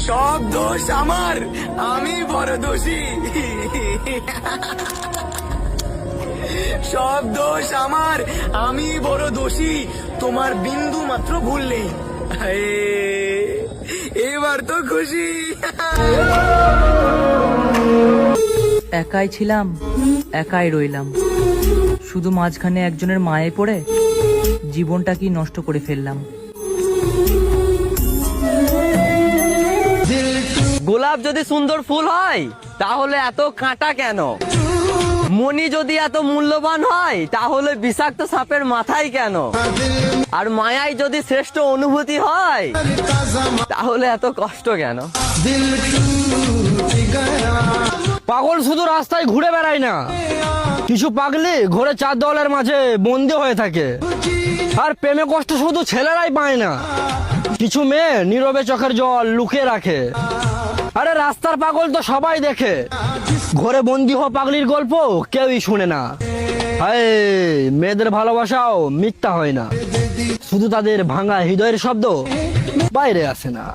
সব দোষ আমার, আমি বড় দোষী। সব দোষ আমার, আমি বড় দোষী। তোমার বিন্দু মাত্র ভুল নেই। এবার তো খুশি। একাই ছিলাম, একাই রইলাম, শুধু মাঝখানে একজনের মায়ে পড়ে জীবনটা কি নষ্ট করে ফেললাম। গোলাপ যদি সুন্দর ফুল হয় তাহলে এত কাঁটা কেন? মণি যদি এত মূল্যবান হয় তাহলে বিষাক্ত সাপের মাথায় কেন? আর মায়াই যদি শ্রেষ্ঠ অনুভূতি হয় তাহলে এত কষ্ট কেন? পাগল শুধু রাস্তায় ঘুরে বেড়ায় না, কিছু পাগলি ঘরে চার দেওয়ালের মাঝে বন্দি হয়ে থাকে। আর প্রেমে কষ্ট শুধু ছেলেরাই পায় না, কিছু মেয়ে নীরবে চোখের জল লুকিয়ে রাখে। আরে রাস্তার পাগল তো সবাই দেখে, ঘরে বন্দি হওয়া পাগলির গল্প কেউই শুনে না। হায়, মেয়েদের ভালোবাসাও মিথ্যা হয় না, শুধু তাদের ভাঙা হৃদয়ের শব্দ বাইরে আসে না।